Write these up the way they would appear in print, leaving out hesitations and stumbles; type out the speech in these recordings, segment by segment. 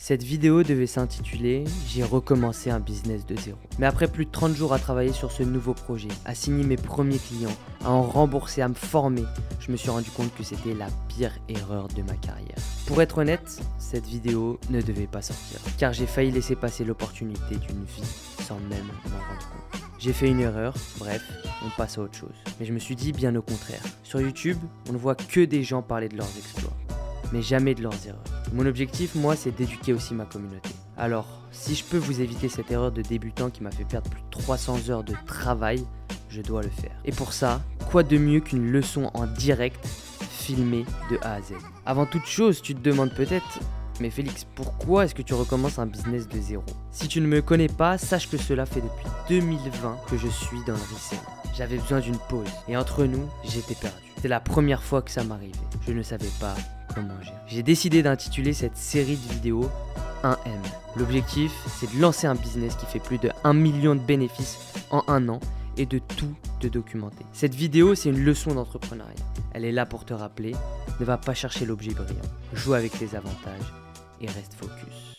Cette vidéo devait s'intituler « J'ai recommencé un business de zéro ». Mais après plus de 30 jours à travailler sur ce nouveau projet, à signer mes premiers clients, à en rembourser, à me former, je me suis rendu compte que c'était la pire erreur de ma carrière. Pour être honnête, cette vidéo ne devait pas sortir, car j'ai failli laisser passer l'opportunité d'une vie sans même m'en rendre compte. J'ai fait une erreur, bref, on passe à autre chose. Mais je me suis dit bien au contraire. Sur YouTube, on ne voit que des gens parler de leurs exploits, mais jamais de leurs erreurs. Mon objectif, moi, c'est d'éduquer aussi ma communauté. Alors, si je peux vous éviter cette erreur de débutant qui m'a fait perdre plus de 300 heures de travail, je dois le faire. Et pour ça, quoi de mieux qu'une leçon en direct, filmée de A à Z. Avant toute chose, tu te demandes peut-être, mais Félix, pourquoi est-ce que tu recommences un business de zéro? Si tu ne me connais pas, sache que cela fait depuis 2020 que je suis dans le resell. J'avais besoin d'une pause, et entre nous, j'étais perdu. C'était la première fois que ça m'arrivait. Je ne savais pas comment gérer. J'ai décidé d'intituler cette série de vidéos 1M. L'objectif, c'est de lancer un business qui fait plus de 1 million de bénéfices en un an et de tout te documenter. Cette vidéo, c'est une leçon d'entrepreneuriat. Elle est là pour te rappeler, ne va pas chercher l'objet brillant. Joue avec tes avantages et reste focus.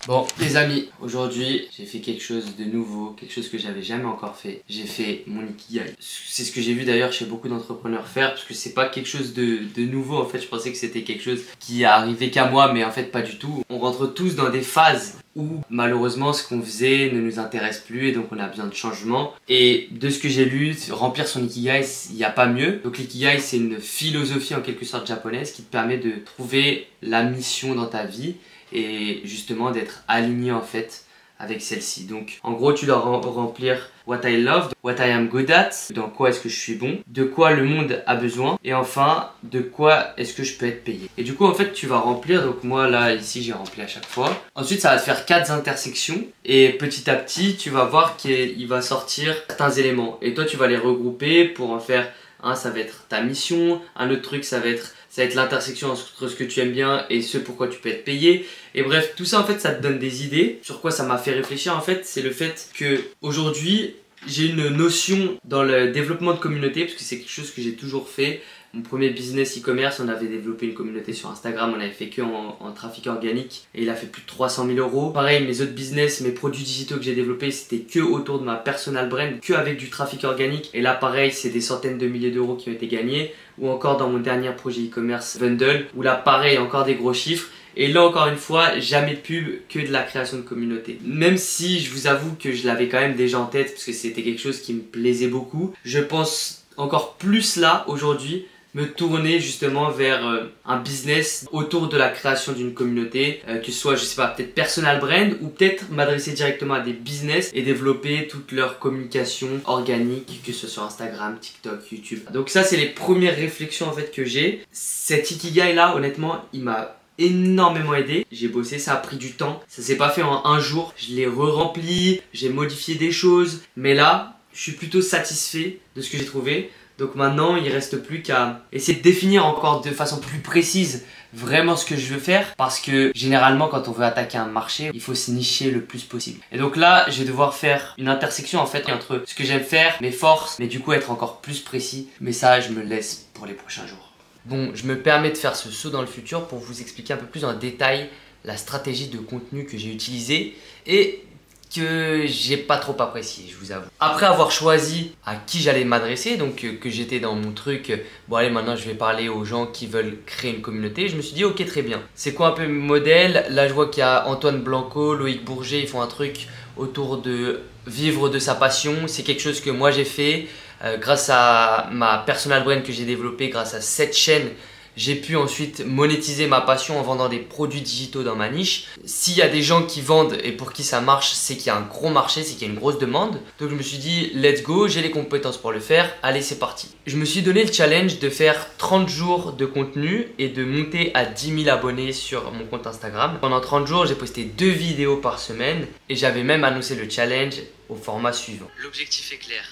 Bon les amis, aujourd'hui j'ai fait quelque chose de nouveau, quelque chose que j'avais jamais encore fait. J'ai fait mon Ikigai. C'est ce que j'ai vu d'ailleurs chez beaucoup d'entrepreneurs faire, parce que c'est pas quelque chose de nouveau en fait. Je pensais que c'était quelque chose qui arrivait qu'à moi, mais en fait pas du tout. On rentre tous dans des phases où malheureusement ce qu'on faisait ne nous intéresse plus et donc on a besoin de changement. Et de ce que j'ai lu, remplir son Ikigai, il n'y a pas mieux. Donc l'Ikigai, c'est une philosophie en quelque sorte japonaise qui te permet de trouver la mission dans ta vie et justement d'être aligné en fait avec celle-ci. Donc en gros tu dois remplir what I love, what I am good at, dans quoi est-ce que je suis bon, de quoi le monde a besoin et enfin de quoi est-ce que je peux être payé. Et du coup en fait tu vas remplir, donc moi là ici j'ai rempli à chaque fois. Ensuite ça va te faire 4 intersections et petit à petit tu vas voir qu'il va sortir certains éléments et toi tu vas les regrouper pour en faire un, ça va être ta mission, un autre truc ça va être l'intersection entre ce que tu aimes bien et ce pourquoi tu peux être payé. Et bref, tout ça en fait ça te donne des idées. Sur quoi ça m'a fait réfléchir en fait, c'est le fait que aujourd'hui j'ai une notion dans le développement de communauté, parce que c'est quelque chose que j'ai toujours fait. Mon premier business e-commerce, on avait développé une communauté sur Instagram, on avait fait que en trafic organique et il a fait plus de 300 000 €. Pareil, mes autres business, mes produits digitaux que j'ai développés, c'était que autour de ma personal brand, que avec du trafic organique. Et là, pareil, c'est des centaines de milliers d'euros qui ont été gagnés. Ou encore dans mon dernier projet e-commerce Bundle, où là, pareil, encore des gros chiffres. Et là encore une fois, jamais de pub, que de la création de communauté. Même si je vous avoue que je l'avais quand même déjà en tête, parce que c'était quelque chose qui me plaisait beaucoup, je pense encore plus là, aujourd'hui, me tourner justement vers un business autour de la création d'une communauté, que ce soit, je sais pas, peut-être personal brand ou peut-être m'adresser directement à des business et développer toute leur communication organique, que ce soit Instagram, TikTok, YouTube. Donc ça, c'est les premières réflexions en fait que j'ai. Cet Ikigai là, honnêtement, il m'a énormément aidé. J'ai bossé, ça a pris du temps. Ça s'est pas fait en un jour. Je l'ai re-rempli, j'ai modifié des choses. Mais là, je suis plutôt satisfait de ce que j'ai trouvé. Donc maintenant, il ne reste plus qu'à essayer de définir encore de façon plus précise vraiment ce que je veux faire. Parce que généralement, quand on veut attaquer un marché, il faut se nicher le plus possible. Et donc là, je vais devoir faire une intersection en fait entre ce que j'aime faire, mes forces, mais du coup être encore plus précis. Mais ça, je me laisse pour les prochains jours. Bon, je me permets de faire ce saut dans le futur pour vous expliquer un peu plus en détail la stratégie de contenu que j'ai utilisée et que j'ai pas trop apprécié, je vous avoue. Après avoir choisi à qui j'allais m'adresser, donc que j'étais dans mon truc, bon allez maintenant je vais parler aux gens qui veulent créer une communauté, je me suis dit ok très bien. C'est quoi un peu mon modèle? Là je vois qu'il y a Antoine Blanco, Loïc Bourget, ils font un truc autour de vivre de sa passion. C'est quelque chose que moi j'ai fait grâce à ma personal brand que j'ai développée, grâce à cette chaîne. J'ai pu ensuite monétiser ma passion en vendant des produits digitaux dans ma niche. S'il y a des gens qui vendent et pour qui ça marche, c'est qu'il y a un gros marché, c'est qu'il y a une grosse demande. Donc je me suis dit, let's go, j'ai les compétences pour le faire, allez c'est parti. Je me suis donné le challenge de faire 30 jours de contenu et de monter à 10 000 abonnés sur mon compte Instagram. Pendant 30 jours, j'ai posté 2 vidéos par semaine et j'avais même annoncé le challenge au format suivant. L'objectif est clair.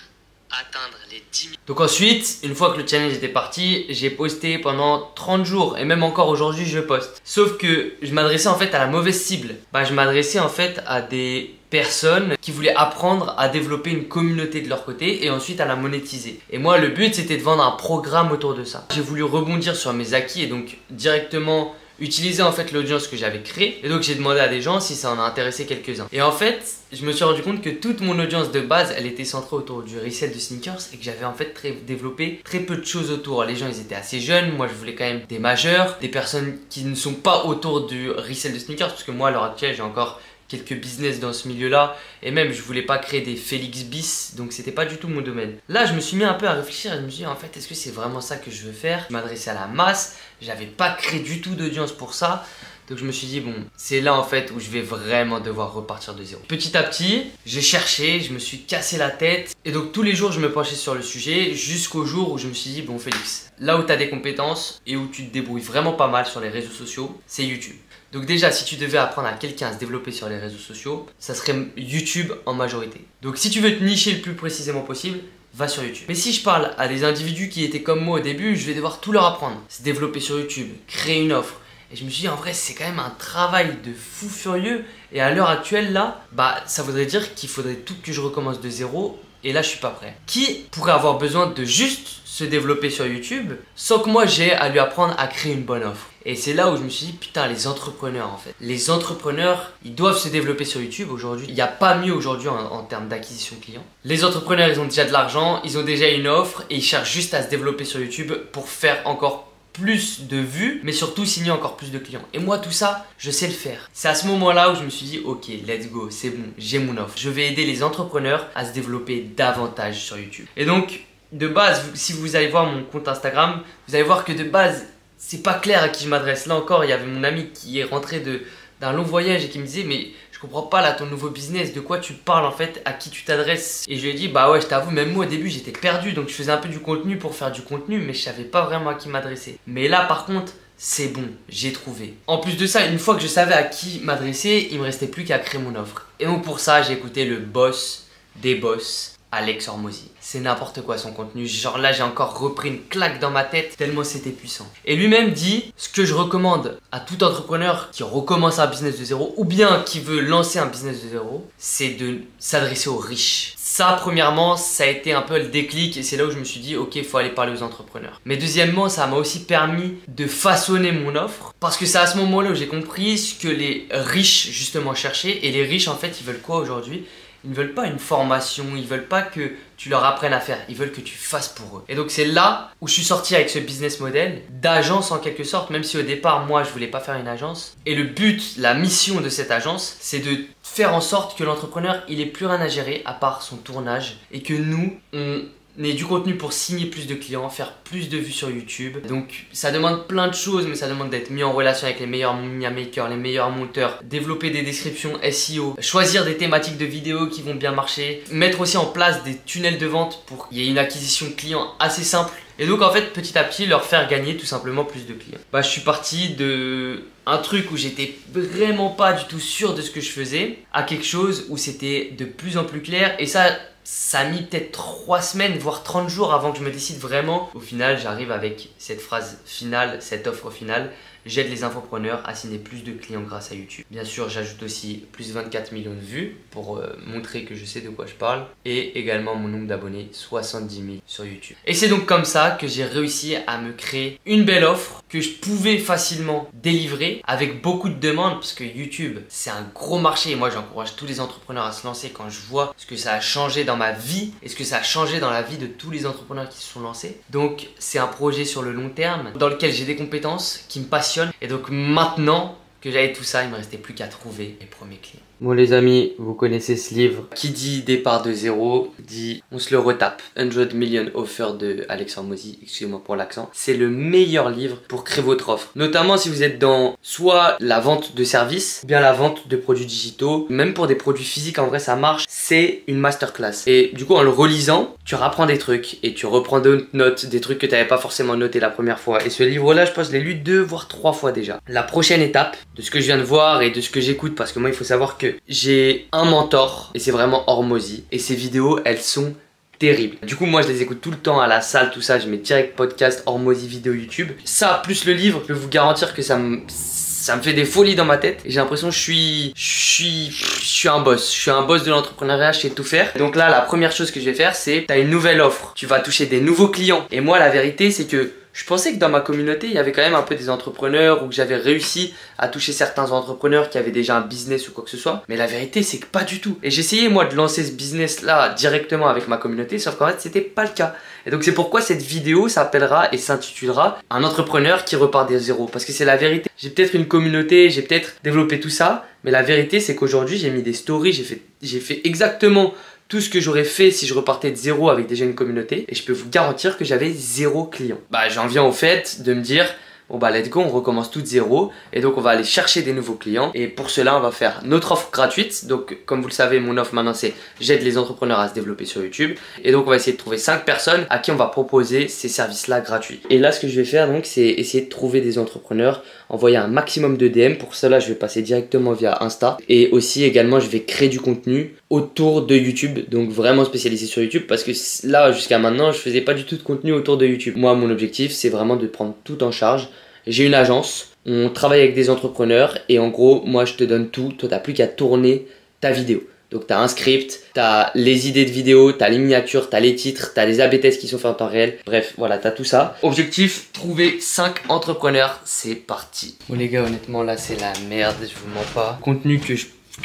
Atteindre les 10 000. Donc ensuite, une fois que le challenge était parti, j'ai posté pendant 30 jours et même encore aujourd'hui je poste. Sauf que je m'adressais en fait à la mauvaise cible. Je m'adressais en fait à des personnes qui voulaient apprendre à développer une communauté de leur côté et ensuite à la monétiser. Et moi le but c'était de vendre un programme autour de ça. J'ai voulu rebondir sur mes acquis et donc directement utiliser en fait l'audience que j'avais créée. Et donc j'ai demandé à des gens si ça en a intéressé quelques-uns. Et en fait, je me suis rendu compte que toute mon audience de base, elle était centrée autour du resell de sneakers et que j'avais en fait développé très peu de choses autour. Les gens, ils étaient assez jeunes. Moi, je voulais quand même des majeurs, des personnes qui ne sont pas autour du resell de sneakers, parce que moi, à l'heure actuelle, j'ai encore quelques business dans ce milieu-là, et même je voulais pas créer des Félix bis, donc c'était pas du tout mon domaine. Là, je me suis mis un peu à réfléchir et je me suis dit, en fait, est-ce que c'est vraiment ça que je veux faire? Je m'adressais à la masse, j'avais pas créé du tout d'audience pour ça. Donc je me suis dit, bon, c'est là en fait où je vais vraiment devoir repartir de zéro. Petit à petit, j'ai cherché, je me suis cassé la tête. Et donc tous les jours, je me penchais sur le sujet jusqu'au jour où je me suis dit, bon Félix, là où tu as des compétences et où tu te débrouilles vraiment pas mal sur les réseaux sociaux, c'est YouTube. Donc déjà, si tu devais apprendre à quelqu'un à se développer sur les réseaux sociaux, ça serait YouTube en majorité. Donc si tu veux te nicher le plus précisément possible, va sur YouTube. Mais si je parle à des individus qui étaient comme moi au début, je vais devoir tout leur apprendre. Se développer sur YouTube, créer une offre. Et je me suis dit, en vrai, c'est quand même un travail de fou furieux. Et à l'heure actuelle, là, ça voudrait dire qu'il faudrait tout que je recommence de zéro. Et là, je suis pas prêt. Qui pourrait avoir besoin de juste se développer sur YouTube sans que moi j'ai à lui apprendre à créer une bonne offre? Et c'est là où je me suis dit, putain, les entrepreneurs en fait. Les entrepreneurs, ils doivent se développer sur YouTube aujourd'hui. Il n'y a pas mieux aujourd'hui en termes d'acquisition client. Les entrepreneurs, ils ont déjà de l'argent, ils ont déjà une offre et ils cherchent juste à se développer sur YouTube pour faire encore plus de vues, mais surtout signer encore plus de clients. Et moi, tout ça, je sais le faire. C'est à ce moment-là où je me suis dit, ok, let's go, c'est bon, j'ai mon offre. Je vais aider les entrepreneurs à se développer davantage sur YouTube. Et donc, de base, si vous allez voir mon compte Instagram, vous allez voir que de base, c'est pas clair à qui je m'adresse. Là encore, il y avait mon ami qui est rentré d'un long voyage et qui me disait, mais je comprends pas là ton nouveau business, de quoi tu parles en fait, à qui tu t'adresses? Et je lui ai dit, bah ouais, je t'avoue, même moi au début j'étais perdu, donc je faisais un peu du contenu pour faire du contenu, mais je savais pas vraiment à qui m'adresser. Mais là par contre, c'est bon, j'ai trouvé. En plus de ça, une fois que je savais à qui m'adresser, il me restait plus qu'à créer mon offre. Et donc pour ça, j'ai écouté le boss des boss, Alex Hormozi. C'est n'importe quoi son contenu, genre là j'ai encore repris une claque dans ma tête tellement c'était puissant. Et lui-même dit, ce que je recommande à tout entrepreneur qui recommence un business de zéro ou bien qui veut lancer un business de zéro, c'est de s'adresser aux riches. Ça premièrement, ça a été un peu le déclic et c'est là où je me suis dit ok, il faut aller parler aux entrepreneurs. Mais deuxièmement, ça m'a aussi permis de façonner mon offre parce que c'est à ce moment-là où j'ai compris ce que les riches justement cherchaient. Et les riches en fait, ils veulent quoi aujourd'hui? Ils ne veulent pas une formation, ils ne veulent pas que tu leur apprennes à faire, ils veulent que tu fasses pour eux. Et donc c'est là où je suis sorti avec ce business model d'agence en quelque sorte, même si au départ moi je voulais pas faire une agence. Et le but, la mission de cette agence, c'est de faire en sorte que l'entrepreneur il ait plus rien à gérer à part son tournage et que nous on ait du contenu pour signer plus de clients, faire plus de vues sur YouTube. Donc ça demande plein de choses, mais ça demande d'être mis en relation avec les meilleurs media makers, les meilleurs monteurs, développer des descriptions SEO, choisir des thématiques de vidéos qui vont bien marcher, mettre aussi en place des tunnels de vente pour qu'il y ait une acquisition de clients assez simple. Et donc en fait petit à petit leur faire gagner tout simplement plus de clients. Je suis parti de un truc où j'étais vraiment pas du tout sûr de ce que je faisais à quelque chose où c'était de plus en plus clair et ça a mis peut-être 3 semaines, voire 30 jours avant que je me décide vraiment. Au final, j'arrive avec cette phrase finale, cette offre finale. J'aide les infopreneurs à signer plus de clients grâce à YouTube. Bien sûr, j'ajoute aussi plus 24 millions de vues pour montrer que je sais de quoi je parle. Et également mon nombre d'abonnés, 70 000 sur YouTube. Et c'est donc comme ça que j'ai réussi à me créer une belle offre que je pouvais facilement délivrer avec beaucoup de demandes parce que YouTube, c'est un gros marché. Et moi, j'encourage tous les entrepreneurs à se lancer quand je vois ce que ça a changé dans ma vie et ce que ça a changé dans la vie de tous les entrepreneurs qui se sont lancés. Donc, c'est un projet sur le long terme dans lequel j'ai des compétences qui me passionnent. Et donc maintenant que j'avais tout ça, il me restait plus qu'à trouver les premiers clients. Bon les amis, vous connaissez ce livre. Qui dit départ de zéro, dit on se le retape. 100 Million Offer de Alex Hormozi, excusez-moi pour l'accent. C'est le meilleur livre pour créer votre offre. Notamment si vous êtes dans soit la vente de services, bien la vente de produits digitaux, même pour des produits physiques en vrai ça marche. C'est une masterclass. Et du coup en le relisant, tu rapprends des trucs et tu reprends d'autres notes, des trucs que tu n'avais pas forcément noté la première fois. Et ce livre-là, je pense, je l'ai lu 2 voire 3 fois déjà. La prochaine étape de ce que je viens de voir et de ce que j'écoute, parce que moi il faut savoir que j'ai un mentor et c'est vraiment Hormozi et ses vidéos elles sont terribles. Du coup moi je les écoute tout le temps à la salle, tout ça, je mets direct podcast, Hormozi, vidéo YouTube. Ça plus le livre, je peux vous garantir que ça me fait des folies dans ma tête et j'ai l'impression que je suis un boss. Je suis un boss de l'entrepreneuriat, je sais tout faire. Donc là la première chose que je vais faire c'est, tu as une nouvelle offre, tu vas toucher des nouveaux clients et moi la vérité c'est que Je pensais que dans ma communauté, il y avait quand même un peu des entrepreneurs ou que j'avais réussi à toucher certains entrepreneurs qui avaient déjà un business ou quoi que ce soit. Mais la vérité, c'est que pas du tout. Et j'ai essayé moi de lancer ce business-là directement avec ma communauté, sauf qu'en fait, c'était pas le cas. Et donc c'est pourquoi cette vidéo s'appellera et s'intitulera « Un entrepreneur qui repart de zéro ». Parce que c'est la vérité. J'ai peut-être une communauté, j'ai peut-être développé tout ça, mais la vérité, c'est qu'aujourd'hui, j'ai mis des stories, j'ai fait exactement tout ce que j'aurais fait si je repartais de zéro avec déjà une communauté, et je peux vous garantir que j'avais 0 client. Bah j'en viens au fait de me dire, bon bah let's go, on recommence tout de zéro, et donc on va aller chercher des nouveaux clients, et pour cela on va faire notre offre gratuite. Donc comme vous le savez, mon offre maintenant c'est j'aide les entrepreneurs à se développer sur YouTube, et donc on va essayer de trouver 5 personnes à qui on va proposer ces services là gratuits. Et là ce que je vais faire donc c'est essayer de trouver des entrepreneurs, envoyer un maximum de DM. Pour cela je vais passer directement via Insta, et aussi également je vais créer du contenu autour de YouTube, donc vraiment spécialisé sur YouTube, parce que là jusqu'à maintenant je faisais pas du tout de contenu autour de YouTube. Moi mon objectif c'est vraiment de prendre tout en charge. J'ai une agence, on travaille avec des entrepreneurs, et en gros moi je te donne tout, toi t'as plus qu'à tourner ta vidéo. Donc tu as un script, tu as les idées de vidéo, tu as les miniatures, tu as les titres, tu as les AB tests qui sont faits en temps réel. Bref, voilà, tu as tout ça. Objectif, trouver 5 entrepreneurs, c'est parti. Bon les gars, honnêtement là c'est la merde, je vous mens pas. Contenu que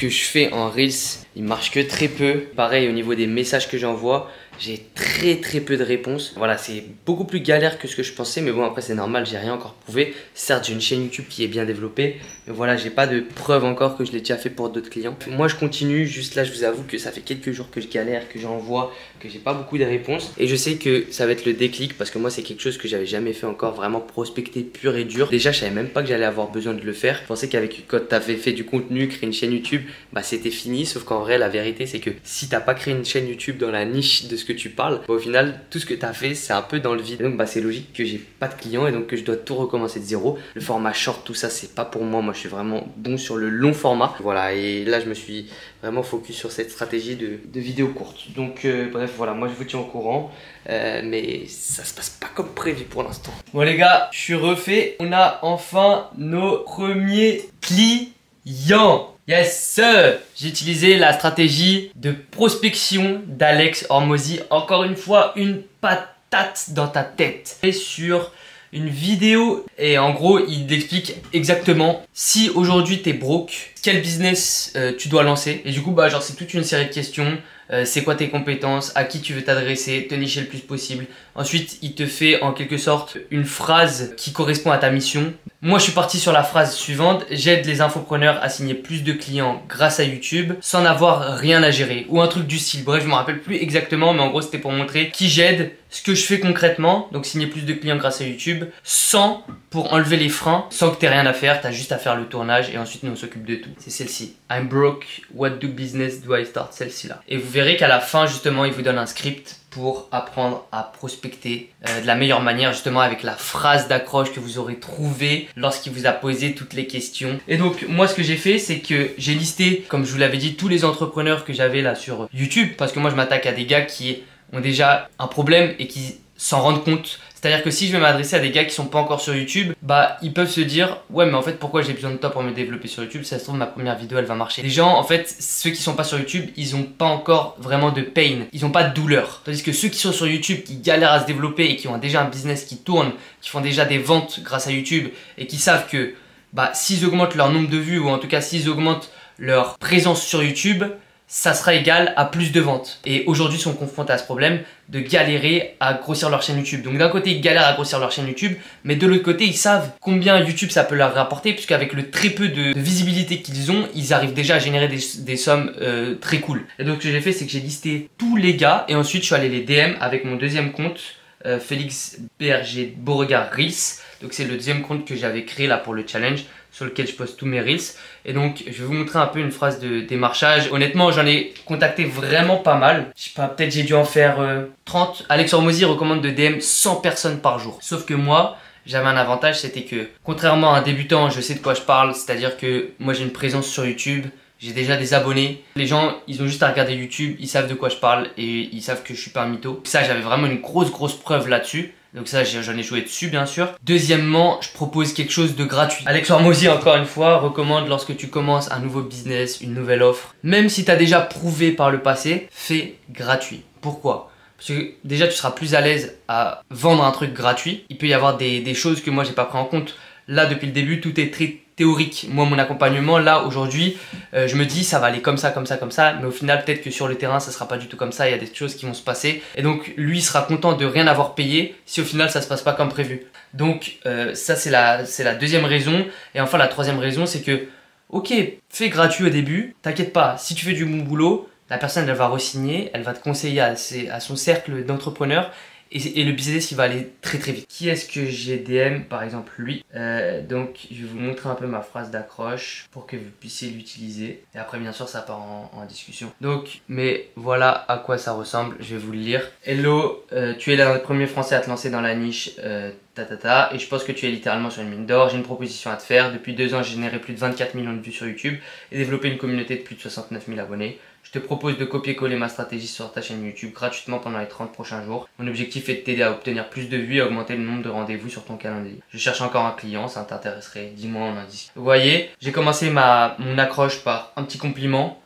je fais en Reels, il marche que très peu. Pareil au niveau des messages que j'envoie, j'ai très peu de réponses. Voilà, c'est beaucoup plus galère que ce que je pensais, mais bon après c'est normal, j'ai rien encore prouvé. Certes j'ai une chaîne YouTube qui est bien développée, mais voilà, j'ai pas de preuve encore que je l'ai déjà fait pour d'autres clients. Moi je continue, juste là je vous avoue que ça fait quelques jours que je galère, que j'envoie, que j'ai pas beaucoup de réponses. Et je sais que ça va être le déclic, parce que moi c'est quelque chose que j'avais jamais fait encore, vraiment prospecter pur et dur. Déjà je savais même pas que j'allais avoir besoin de le faire. Je pensais qu'avec quand t'avais fait du contenu, créé une chaîne YouTube, bah c'était fini. Sauf qu'en vrai la vérité c'est que si t'as pas créé une chaîne YouTube dans la niche de ce que tu parles, bah, au final tout ce que tu as fait c'est un peu dans le vide. Donc bah, c'est logique que j'ai pas de clients et donc que je dois tout recommencer de zéro. Le format short, tout ça c'est pas pour moi. Moi je suis vraiment bon sur le long format. Voilà, et là je me suis vraiment focus sur cette stratégie de vidéos courtes. Donc bref voilà, moi je vous tiens au courant, mais ça se passe pas comme prévu pour l'instant. Bon les gars, je suis refait. On a enfin nos premiers clients. Yes sir. J'ai utilisé la stratégie de prospection d'Alex Hormozi. Encore une fois, une patate dans ta tête. Et sur une vidéo, et en gros il explique exactement si aujourd'hui t'es broke, quel business tu dois lancer. Et du coup bah genre c'est toute une série de questions. C'est quoi tes compétences, à qui tu veux t'adresser, te nicher le plus possible. Ensuite, il te fait en quelque sorte une phrase qui correspond à ta mission. Moi, je suis parti sur la phrase suivante. J'aide les infopreneurs à signer plus de clients grâce à YouTube sans avoir rien à gérer. Ou un truc du style. Bref, je me rappelle plus exactement, mais en gros, c'était pour montrer qui j'aide, ce que je fais concrètement. Donc, signer plus de clients grâce à YouTube pour enlever les freins, sans que tu aies rien à faire. Tu as juste à faire le tournage et ensuite, nous, on s'occupe de tout. C'est celle-ci. I'm broke. What do business do I start? Celle-ci là. Et vous verrez qu'à la fin, justement, il vous donne un script pour apprendre à prospecter de la meilleure manière, justement avec la phrase d'accroche que vous aurez trouvée lorsqu'il vous a posé toutes les questions. Et donc moi ce que j'ai fait, c'est que j'ai listé, comme je vous l'avais dit, tous les entrepreneurs que j'avais là sur YouTube, parce que moi je m'attaque à des gars qui ont déjà un problème et qui s'en rendent compte. C'est-à-dire que si je vais m'adresser à des gars qui sont pas encore sur YouTube, bah ils peuvent se dire ouais mais en fait pourquoi j'ai besoin de toi pour me développer sur YouTube, ça se trouve ma première vidéo elle va marcher. Les gens en fait, ceux qui sont pas sur YouTube, ils ont pas encore vraiment de pain, ils ont pas de douleur. Tandis que ceux qui sont sur YouTube, qui galèrent à se développer et qui ont déjà un business qui tourne, qui font déjà des ventes grâce à YouTube et qui savent que bah s'ils augmentent leur nombre de vues ou en tout cas s'ils augmentent leur présence sur YouTube, ça sera égal à plus de ventes. Et aujourd'hui, ils sont confrontés à ce problème de galérer à grossir leur chaîne YouTube. Donc d'un côté, ils galèrent à grossir leur chaîne YouTube, mais de l'autre côté, ils savent combien YouTube ça peut leur rapporter, puisqu'avec le très peu de visibilité qu'ils ont, ils arrivent déjà à générer des sommes très cool. Et donc ce que j'ai fait, c'est que j'ai listé tous les gars, et ensuite je suis allé les DM avec mon deuxième compte, Félix BRG Beauregard Reels. Donc c'est le deuxième compte que j'avais créé là pour le challenge, sur lequel je poste tous mes Reels. Et donc je vais vous montrer un peu une phrase de démarchage. Honnêtement j'en ai contacté vraiment pas mal. Je sais pas, peut-être j'ai dû en faire 30. Alex Hormozi recommande de DM 100 personnes par jour. Sauf que moi j'avais un avantage, c'était que contrairement à un débutant, je sais de quoi je parle. C'est-à-dire que moi j'ai une présence sur YouTube, j'ai déjà des abonnés. Les gens, ils ont juste à regarder YouTube, ils savent de quoi je parle et ils savent que je suis pas un mytho. Ça, j'avais vraiment une grosse preuve là-dessus. Donc ça, j'en ai joué dessus, bien sûr. Deuxièmement, je propose quelque chose de gratuit. Alex Hormozi, encore une fois, recommande lorsque tu commences un nouveau business, une nouvelle offre, même si tu as déjà prouvé par le passé, fais gratuit. Pourquoi ? Parce que déjà tu seras plus à l'aise à vendre un truc gratuit. Il peut y avoir des choses que moi j'ai pas pris en compte. Là depuis le début tout est très théorique. Moi mon accompagnement là aujourd'hui je me dis ça va aller comme ça, comme ça, comme ça. Mais au final peut-être que sur le terrain ça sera pas du tout comme ça. Il y a des choses qui vont se passer. Et donc lui il sera content de rien avoir payé si au final ça se passe pas comme prévu. Donc ça c'est la deuxième raison. Et enfin la troisième raison c'est que ok, fais gratuit au début, t'inquiète pas, si tu fais du bon boulot, la personne elle va re-signer, elle va te conseiller à son cercle d'entrepreneurs et le business il va aller très très vite. Qui est-ce que j'ai DM? Par exemple lui. Donc je vais vous montrer un peu ma phrase d'accroche pour que vous puissiez l'utiliser. Et après bien sûr ça part en discussion. Donc mais voilà à quoi ça ressemble, je vais vous le lire. Hello, tu es l'un des premiers français à te lancer dans la niche et je pense que tu es littéralement sur une mine d'or. J'ai une proposition à te faire. Depuis 2 ans j'ai généré plus de 24 millions de vues sur YouTube et développé une communauté de plus de 69 000 abonnés. Je te propose de copier-coller ma stratégie sur ta chaîne YouTube gratuitement pendant les 30 prochains jours. Mon objectif est de t'aider à obtenir plus de vues et à augmenter le nombre de rendez-vous sur ton calendrier. Je cherche encore un client, ça t'intéresserait, dis-moi en indice. Vous voyez, j'ai commencé mon accroche par un petit compliment.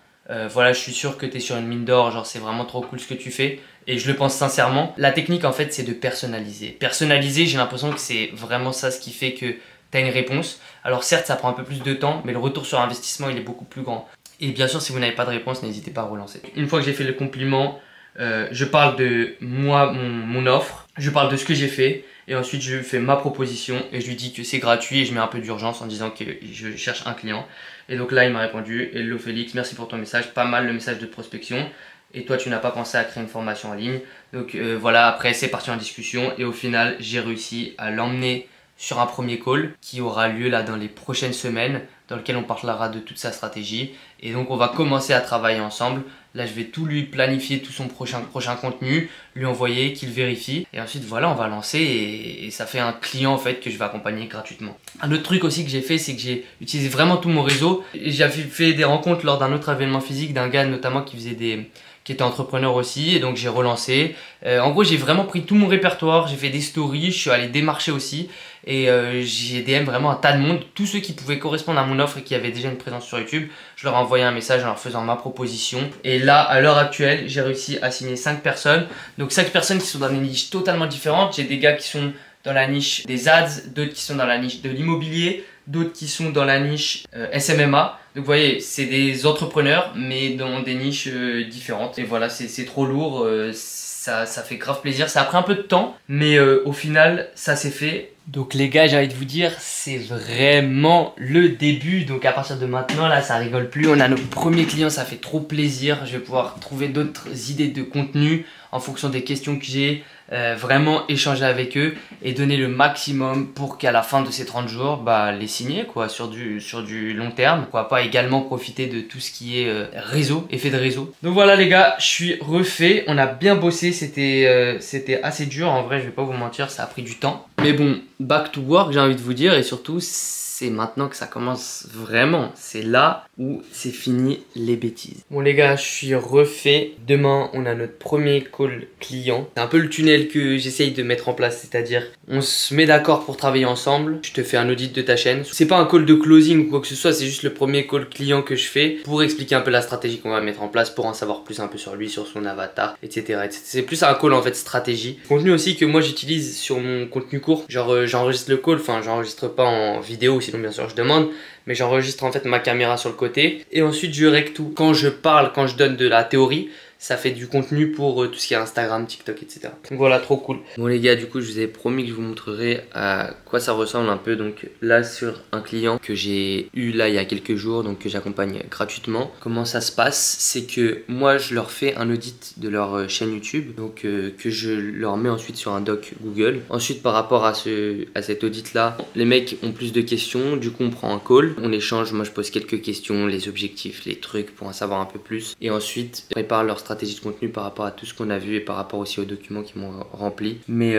Voilà, je suis sûr que tu es sur une mine d'or, genre c'est vraiment trop cool ce que tu fais. Et je le pense sincèrement. La technique en fait c'est de personnaliser. Personnaliser, j'ai l'impression que c'est vraiment ça ce qui fait que tu as une réponse. Alors certes ça prend un peu plus de temps, mais le retour sur investissement il est beaucoup plus grand. Et bien sûr si vous n'avez pas de réponse, n'hésitez pas à relancer. Une fois que j'ai fait le compliment, je parle de moi, mon offre, je parle de ce que j'ai fait. Et ensuite je fais ma proposition et je lui dis que c'est gratuit et je mets un peu d'urgence en disant que je cherche un client. Et donc là il m'a répondu: Hello Félix, merci pour ton message, pas mal le message de prospection. Et toi tu n'as pas pensé à créer une formation en ligne. Donc voilà, après c'est parti en discussion et au final j'ai réussi à l'emmener sur un premier call qui aura lieu là dans les prochaines semaines, dans lequel on parlera de toute sa stratégie. Et donc on va commencer à travailler ensemble. Là je vais tout lui planifier, tout son prochain contenu, lui envoyer, qu'il vérifie. Et ensuite voilà, on va lancer et ça fait un client en fait que je vais accompagner gratuitement. Un autre truc aussi que j'ai fait, c'est que j'ai utilisé vraiment tout mon réseau. J'ai fait des rencontres lors d'un autre événement physique d'un gars notamment qui était entrepreneur aussi, et donc j'ai relancé. En gros j'ai vraiment pris tout mon répertoire, j'ai fait des stories, je suis allé démarcher aussi et j'ai DM vraiment un tas de monde, tous ceux qui pouvaient correspondre à mon offre et qui avaient déjà une présence sur YouTube. Je leur ai envoyé un message en leur faisant ma proposition et là à l'heure actuelle j'ai réussi à signer 5 personnes, donc 5 personnes qui sont dans des niches totalement différentes. J'ai des gars qui sont dans la niche des ads, d'autres qui sont dans la niche de l'immobilier, d'autres qui sont dans la niche SMMA. Donc vous voyez, c'est des entrepreneurs mais dans des niches différentes. Et voilà, c'est trop lourd, ça fait grave plaisir. Ça a pris un peu de temps, mais au final, ça s'est fait. Donc les gars, j'ai envie de vous dire, c'est vraiment le début. Donc à partir de maintenant, là, ça rigole plus. On a nos premiers clients, ça fait trop plaisir. Je vais pouvoir trouver d'autres idées de contenu en fonction des questions que j'ai. Vraiment échanger avec eux et donner le maximum pour qu'à la fin de ces 30 jours les signer quoi, sur du long terme. Pourquoi pas également profiter de tout ce qui est réseau, effet de réseau. Donc voilà les gars, je suis refait, on a bien bossé, c'était assez dur en vrai, je vais pas vous mentir, ça a pris du temps. Mais bon, back to work j'ai envie de vous dire, et surtout c'est maintenant que ça commence vraiment. C'est là où c'est fini les bêtises. Bon les gars, je suis refait. Demain, on a notre premier call client. C'est un peu le tunnel que j'essaye de mettre en place. C'est-à-dire, on se met d'accord pour travailler ensemble. Je te fais un audit de ta chaîne. C'est pas un call de closing ou quoi que ce soit. C'est juste le premier call client que je fais pour expliquer un peu la stratégie qu'on va mettre en place, pour en savoir plus un peu sur lui, sur son avatar, etc. C'est plus un call en fait stratégie. Contenu aussi que moi j'utilise sur mon contenu court. Genre j'enregistre le call. Enfin, j'enregistre pas en vidéo, sinon bien sûr je demande, mais j'enregistre en fait ma caméra sur le côté et ensuite je règle tout. Quand je parle, quand je donne de la théorie, ça fait du contenu pour tout ce qui est Instagram, TikTok, etc. Donc voilà, trop cool. Bon les gars, du coup je vous avais promis que je vous montrerai à quoi ça ressemble un peu. Donc là sur un client que j'ai eu là il y a quelques jours, donc que j'accompagne gratuitement. Comment ça se passe, c'est que moi je leur fais un audit de leur chaîne YouTube, donc que je leur mets ensuite sur un doc Google. Ensuite par rapport à cet audit là, les mecs ont plus de questions, du coup on prend un call, on échange, moi je pose quelques questions, les objectifs, les trucs pour en savoir un peu plus, et ensuite on prépare leur stratégie de contenu par rapport à tout ce qu'on a vu et par rapport aussi aux documents qu'ils m'ont remplis. Mais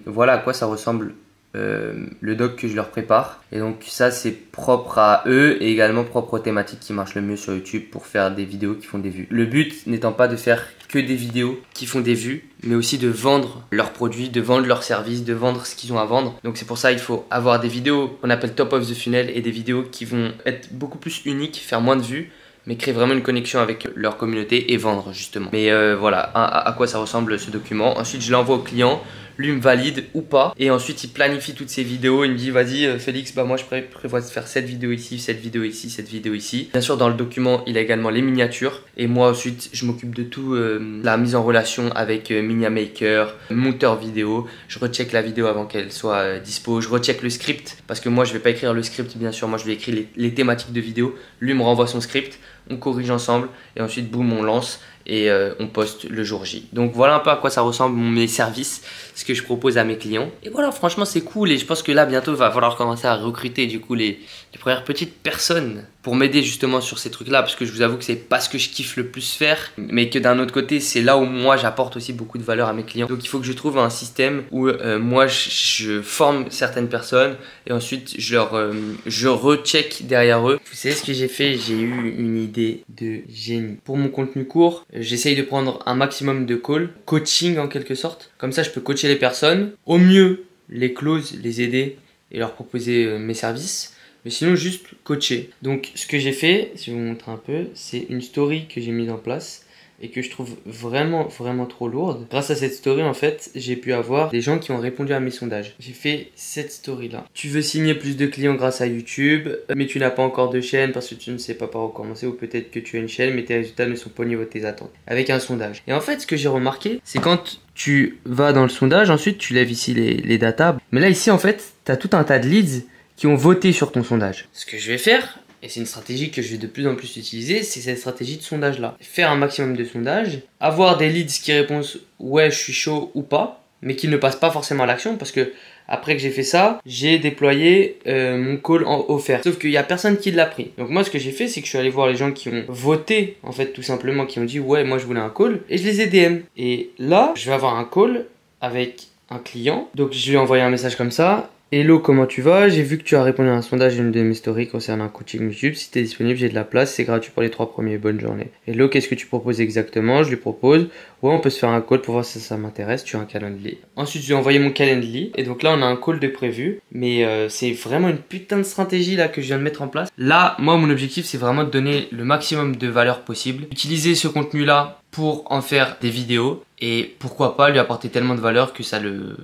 voilà à quoi ça ressemble le doc que je leur prépare. Et donc ça c'est propre à eux et également propre aux thématiques qui marchent le mieux sur YouTube pour faire des vidéos qui font des vues. Le but n'étant pas de faire que des vidéos qui font des vues, mais aussi de vendre leurs produits, de vendre leurs services, de vendre ce qu'ils ont à vendre. Donc c'est pour ça il faut avoir des vidéos qu'on appelle top of the funnel et des vidéos qui vont être beaucoup plus uniques, faire moins de vues, mais créer vraiment une connexion avec leur communauté et vendre justement. Mais voilà à quoi ça ressemble ce document. Ensuite je l'envoie au client, lui me valide ou pas, et ensuite il planifie toutes ses vidéos. Il me dit vas-y Félix, bah moi je prévois de faire cette vidéo ici, cette vidéo ici, cette vidéo ici. Bien sûr dans le document il a également les miniatures, et moi ensuite je m'occupe de tout, la mise en relation avec MiniaMaker, monteur vidéo. Je recheck la vidéo avant qu'elle soit dispo, je recheck le script, parce que moi je vais pas écrire le script bien sûr, moi je vais écrire les thématiques de vidéo, lui me renvoie son script, on corrige ensemble et ensuite boum on lance et on poste le jour J. Donc voilà un peu à quoi ça ressemble mes services, ce que je propose à mes clients. Et voilà, franchement c'est cool, et je pense que là bientôt il va falloir commencer à recruter du coup les premières petites personnes pour m'aider justement sur ces trucs là, parce que je vous avoue que c'est pas ce que je kiffe le plus faire, mais que d'un autre côté c'est là où moi j'apporte aussi beaucoup de valeur à mes clients. Donc il faut que je trouve un système où moi je forme certaines personnes et ensuite je recheck derrière eux. Vous savez ce que j'ai fait? J'ai eu une idée de génie. Pour mon contenu court, j'essaye de prendre un maximum de calls, coaching en quelque sorte. Comme ça je peux coacher les personnes, au mieux les close, les aider et leur proposer mes services. Mais sinon juste coacher. Donc ce que j'ai fait, si je vous montre un peu, c'est une story que j'ai mise en place et que je trouve vraiment trop lourde. Grâce à cette story en fait, j'ai pu avoir des gens qui ont répondu à mes sondages. J'ai fait cette story là. Tu veux signer plus de clients grâce à YouTube, mais tu n'as pas encore de chaîne parce que tu ne sais pas par où commencer, ou peut-être que tu as une chaîne mais tes résultats ne sont pas au niveau de tes attentes. Avec un sondage. Et en fait ce que j'ai remarqué, c'est quand tu vas dans le sondage, ensuite tu lèves ici les datas. Mais là ici en fait, tu as tout un tas de leads qui ont voté sur ton sondage. Ce que je vais faire, et c'est une stratégie que je vais de plus en plus utiliser, c'est cette stratégie de sondage là. Faire un maximum de sondages, avoir des leads qui répondent ouais je suis chaud ou pas, mais qui ne passent pas forcément à l'action, parce que après que j'ai fait ça, j'ai déployé mon call en offert. Sauf qu'il n'y a personne qui l'a pris. Donc moi ce que j'ai fait, c'est que je suis allé voir les gens qui ont voté, en fait tout simplement, qui ont dit ouais moi je voulais un call, et je les ai DM. Et là, je vais avoir un call avec un client, donc je lui ai envoyé un message comme ça. Hello, comment tu vas? J'ai vu que tu as répondu à un sondage d'une de mes stories concernant un coaching YouTube. Si tu es disponible, j'ai de la place, c'est gratuit pour les 3 premiers. Bonne journée. Hello, qu'est-ce que tu proposes exactement? Je lui propose, ouais, on peut se faire un call pour voir si ça m'intéresse. Tu as un calendrier. Ensuite, je lui ai envoyé mon calendrier. Et donc là, on a un call de prévu. Mais c'est vraiment une putain de stratégie là que je viens de mettre en place. Là, moi, mon objectif, c'est vraiment de donner le maximum de valeur possible. Utiliser ce contenu là pour en faire des vidéos. Et pourquoi pas lui apporter tellement de valeur que ça le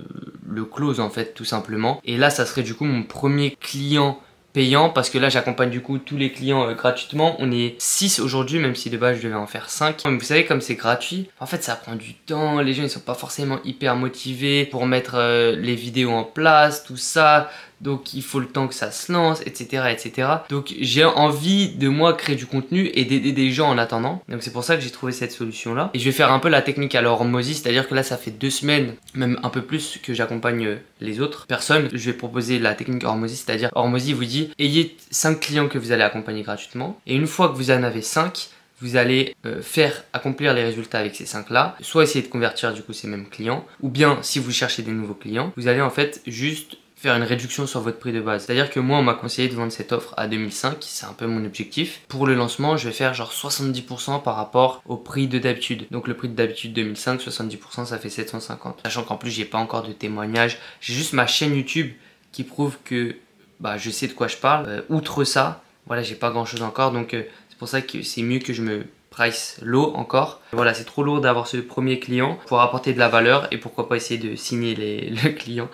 close en fait tout simplement. Et là ça serait du coup mon premier client payant, parce que là j'accompagne du coup tous les clients gratuitement. On est 6 aujourd'hui, même si de base je devais en faire 5. Mais vous savez, comme c'est gratuit, en fait ça prend du temps, les gens ils sont pas forcément hyper motivés pour mettre les vidéos en place, tout ça. Donc il faut le temps que ça se lance, etc. etc. Donc j'ai envie de moi créer du contenu et d'aider des gens en attendant. Donc c'est pour ça que j'ai trouvé cette solution là. Et je vais faire un peu la technique à l'hormosie, c'est-à-dire que là ça fait 2 semaines, même un peu plus, que j'accompagne les autres personnes. Je vais proposer la technique hormosie, c'est-à-dire hormosie vous dit ayez 5 clients que vous allez accompagner gratuitement. Et une fois que vous en avez 5, vous allez faire accomplir les résultats avec ces 5 là, soit essayer de convertir du coup ces mêmes clients, ou bien si vous cherchez des nouveaux clients, vous allez en fait juste faire une réduction sur votre prix de base. C'est-à-dire que moi on m'a conseillé de vendre cette offre à 2005, c'est un peu mon objectif. Pour le lancement je vais faire genre 70% par rapport au prix de d'habitude. Donc le prix de d'habitude 2005, 70% ça fait 750. Sachant qu'en plus j'ai pas encore de témoignages, j'ai juste ma chaîne YouTube qui prouve que bah, je sais de quoi je parle. Outre ça, voilà, j'ai pas grand chose encore, donc c'est pour ça que c'est mieux que je me price low encore. Voilà, c'est trop lourd d'avoir ce premier client pour apporter de la valeur, et pourquoi pas essayer de signer le client.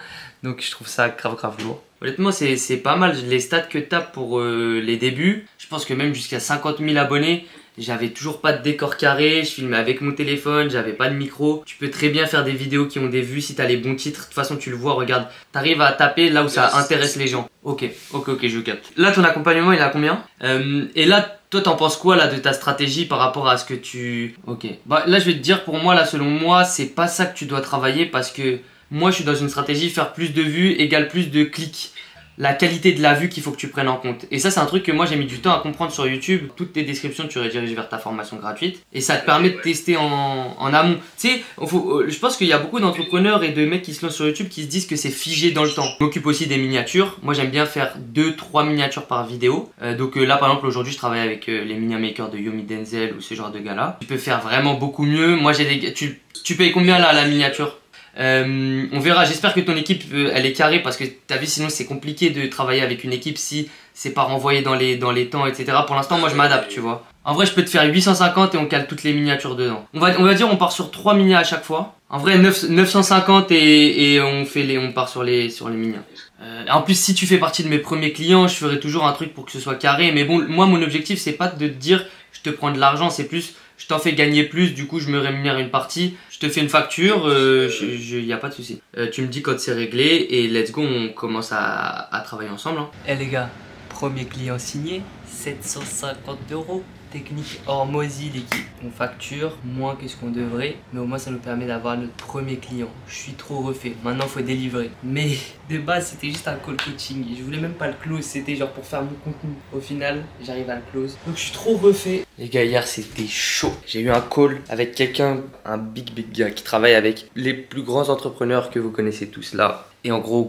Donc je trouve ça grave lourd. Honnêtement c'est pas mal les stats que tu as pour les débuts. Je pense que même jusqu'à 50 000 abonnés, j'avais toujours pas de décor carré, je filmais avec mon téléphone, j'avais pas de micro. Tu peux très bien faire des vidéos qui ont des vues si tu as les bons titres. De toute façon tu le vois, regarde, tu arrives à taper là où ça intéresse les gens. Ok, je capte. Là ton accompagnement il est à combien? Et là toi t'en penses quoi là de ta stratégie par rapport à ce que tu... Ok, bah là je vais te dire, pour moi là selon moi c'est pas ça que tu dois travailler, parce que moi je suis dans une stratégie faire plus de vues égale plus de clics. La qualité de la vue qu'il faut que tu prennes en compte. Et ça c'est un truc que moi j'ai mis du temps à comprendre sur YouTube. Toutes tes descriptions tu rediriges vers ta formation gratuite. Et ça te permet de tester en amont. Tu sais, je pense qu'il y a beaucoup d'entrepreneurs et de mecs qui se lancent sur YouTube qui se disent que c'est figé dans le temps. Je m'occupe aussi des miniatures. Moi j'aime bien faire 2-3 miniatures par vidéo. Donc là par exemple aujourd'hui je travaille avec les MiniaMaker de Yomi Denzel ou ce genre de gars là. Tu peux faire vraiment beaucoup mieux. Moi j'ai des... Tu payes combien là la miniature? On verra, j'espère que ton équipe elle est carrée parce que t'as vu sinon c'est compliqué de travailler avec une équipe si c'est pas renvoyé dans les temps, etc. Pour l'instant moi je m'adapte, tu vois. En vrai je peux te faire 850 et on cale toutes les miniatures dedans. On va dire on part sur 3 mini à chaque fois. En vrai 950 et on part sur les mini. En plus si tu fais partie de mes premiers clients, je ferai toujours un truc pour que ce soit carré. Mais bon, moi mon objectif c'est pas de te dire je te prends de l'argent, c'est plus je t'en fais gagner plus, du coup je me rémunère une partie, je te fais une facture, y a pas de souci. Tu me dis quand c'est réglé et let's go, on commence à travailler ensemble. Hein. Eh les gars, premier client signé, 750 €. Technique Hormozy l'équipe. On facture moins que ce qu'on devrait, mais au moins ça nous permet d'avoir notre premier client. Je suis trop refait, maintenant faut délivrer. Mais de base c'était juste un call coaching, je voulais même pas le close, c'était genre pour faire mon contenu. Au final j'arrive à le close, donc je suis trop refait. Les gars, hier c'était chaud. J'ai eu un call avec quelqu'un, un big gars qui travaille avec les plus grands entrepreneurs que vous connaissez tous là. Et en gros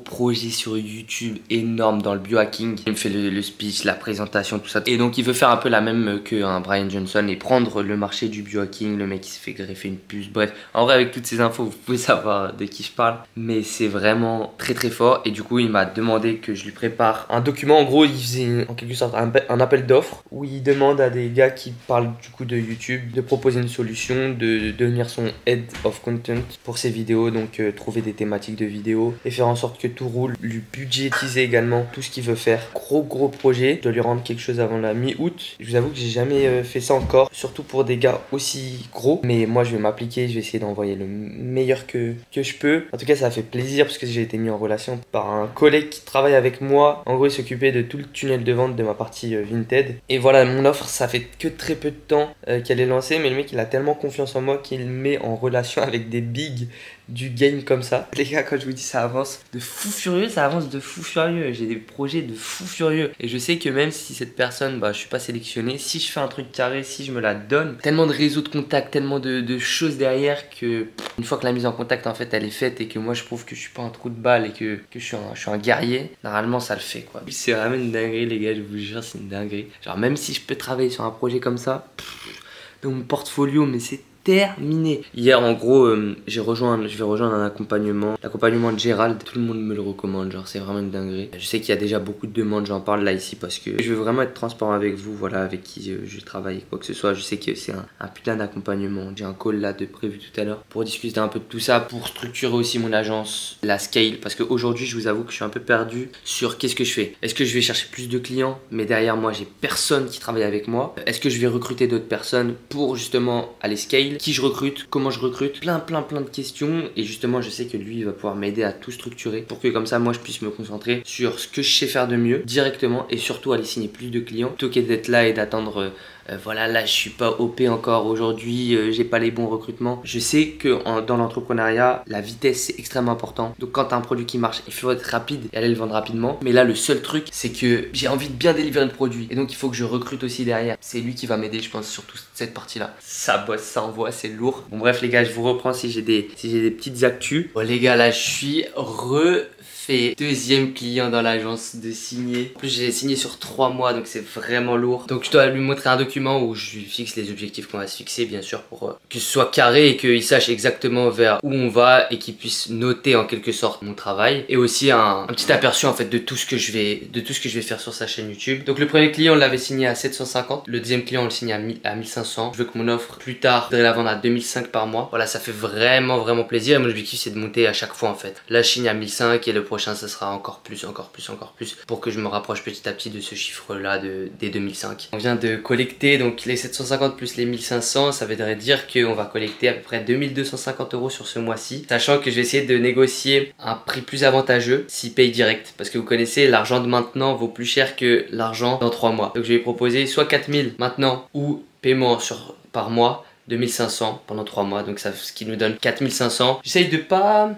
projet sur YouTube énorme dans le biohacking. Il me fait le speech, la présentation, tout ça. Et donc il veut faire un peu la même qu'un Brian Johnson et prendre le marché du biohacking. Le mec qui se fait greffer une puce. Bref, en vrai avec toutes ces infos vous pouvez savoir de qui je parle. Mais c'est vraiment très fort. Et du coup il m'a demandé que je lui prépare un document. En gros il faisait en quelque sorte un appel d'offres où il demande à des gars qui parlent du coup de YouTube de proposer une solution, de devenir son head of content pour ses vidéos. Donc trouver des thématiques de vidéos et faire en sorte que tout roule, lui budgétiser également tout ce qu'il veut faire. Gros projet, je dois lui rendre quelque chose avant la mi-août. Je vous avoue que j'ai jamais fait ça encore, surtout pour des gars aussi gros, mais moi je vais m'appliquer, je vais essayer d'envoyer le meilleur que je peux. En tout cas ça fait plaisir parce que j'ai été mis en relation par un collègue qui travaille avec moi. En gros il s'occupait de tout le tunnel de vente de ma partie Vinted. Et voilà, mon offre ça fait que très peu de temps qu'elle est lancée, mais le mec il a tellement confiance en moi qu'il me met en relation avec des bigs du game comme ça. Les gars, quand je vous dis ça avance de fou furieux, ça avance de fou furieux. J'ai des projets de fou furieux. Et je sais que même si cette personne, je suis pas sélectionné, si je fais un truc carré, si je me la donne, tellement de réseaux de contacts, tellement de choses derrière que une fois que la mise en contact en fait elle est faite et que moi je prouve que je suis pas un trou de balle et que je suis un guerrier, normalement ça le fait quoi. C'est vraiment une dinguerie les gars, je vous jure, c'est une dinguerie. Genre même si je peux travailler sur un projet comme ça, dans mon portfolio, mais c'est terminé. Hier en gros je vais rejoindre un accompagnement, l'accompagnement de Gérald. Tout le monde me le recommande, genre c'est vraiment une dinguerie. Je sais qu'il y a déjà beaucoup de demandes, j'en parle là ici parce que je veux vraiment être transparent avec vous, voilà, avec qui je travaille, quoi que ce soit. Je sais que c'est un putain d'accompagnement. J'ai un call là de prévu tout à l'heure pour discuter un peu de tout ça, pour structurer aussi mon agence, la scale, parce qu'aujourd'hui je vous avoue que je suis un peu perdu sur qu'est-ce que je fais. Est-ce que je vais chercher plus de clients, mais derrière moi j'ai personne qui travaille avec moi? Est-ce que je vais recruter d'autres personnes pour justement aller scale? Qui je recrute, comment je recrute, plein de questions. Et justement je sais que lui il va pouvoir m'aider à tout structurer pour que comme ça moi je puisse me concentrer sur ce que je sais faire de mieux directement et surtout aller signer plus de clients plutôt que d'être là et d'attendre voilà, là je suis pas OP encore aujourd'hui, j'ai pas les bons recrutements. Je sais que dans l'entrepreneuriat la vitesse c'est extrêmement important. Donc quand t'as un produit qui marche, il faut être rapide et aller le vendre rapidement. Mais là le seul truc c'est que j'ai envie de bien délivrer le produit et donc il faut que je recrute aussi derrière. C'est lui qui va m'aider je pense sur toute cette partie là. Ça bosse, ça envoie, c'est lourd. Bon bref les gars, je vous reprends si j'ai des petites actus. Bon les gars, là je suis refait. Deuxième client dans l'agence de signer. En plus j'ai signé sur 3 mois donc c'est vraiment lourd. Donc je dois lui montrer un document où je lui fixe les objectifs qu'on va se fixer bien sûr pour que ce soit carré et qu'il sache exactement vers où on va et qu'il puisse noter en quelque sorte mon travail. Et aussi un petit aperçu en fait de tout ce que je vais faire sur sa chaîne YouTube. Donc le premier client on l'avait signé à 750. Le deuxième client on le signe à 1500. Je veux que mon offre plus tard je voudrais la vendre à 2005 par mois. Voilà, ça fait vraiment plaisir et mon objectif c'est de monter à chaque fois en fait. Là je signe à 1005 et le prochain ça sera encore plus pour que je me rapproche petit à petit de ce chiffre là des 2005. On vient de collecter donc les 750 plus les 1500, ça voudrait dire qu'on va collecter à peu près 2250 € sur ce mois-ci, sachant que je vais essayer de négocier un prix plus avantageux s'il paye direct, parce que vous connaissez l'argent de maintenant vaut plus cher que l'argent dans 3 mois. Donc je vais proposer soit 4000 maintenant ou paiement par mois 2500 pendant 3 mois, donc ça, ce qui nous donne 4500. J'essaye de pas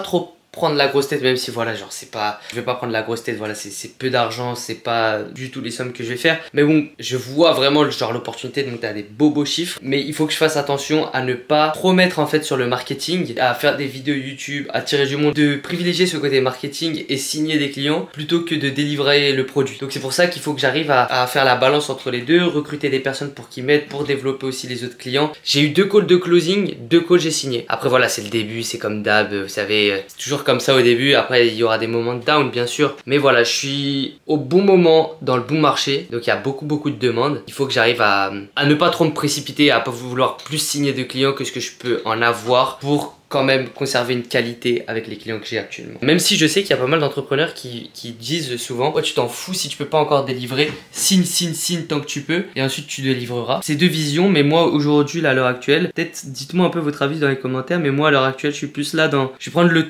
trop prendre la grosse tête, même si voilà, genre c'est pas, je vais pas prendre la grosse tête, voilà, c'est peu d'argent, c'est pas du tout les sommes que je vais faire, mais bon, je vois vraiment genre l'opportunité de monter à des beaux chiffres, mais il faut que je fasse attention à ne pas trop mettre en fait sur le marketing, à faire des vidéos YouTube, à tirer du monde, de privilégier ce côté marketing et signer des clients plutôt que de délivrer le produit. Donc c'est pour ça qu'il faut que j'arrive à faire la balance entre les deux, recruter des personnes pour qui m'aident, pour développer aussi les autres clients. J'ai eu 2 calls de closing, 2 calls j'ai signé. Après voilà, c'est le début, c'est comme d'hab, vous savez, c'est toujours comme ça au début. Après il y aura des moments de down bien sûr, mais voilà, je suis au bon moment dans le bon marché, donc il y a beaucoup de demandes. Il faut que j'arrive à ne pas trop me précipiter, à pas vouloir plus signer de clients que ce que je peux en avoir pour quand même conserver une qualité avec les clients que j'ai actuellement. Même si je sais qu'il y a pas mal d'entrepreneurs qui disent souvent oh, tu t'en fous si tu peux pas encore délivrer, signe tant que tu peux et ensuite tu délivreras. C'est 2 visions, mais moi aujourd'hui, à l'heure actuelle, peut-être dites-moi un peu votre avis dans les commentaires, mais moi à l'heure actuelle je suis plus là dans, je vais prendre le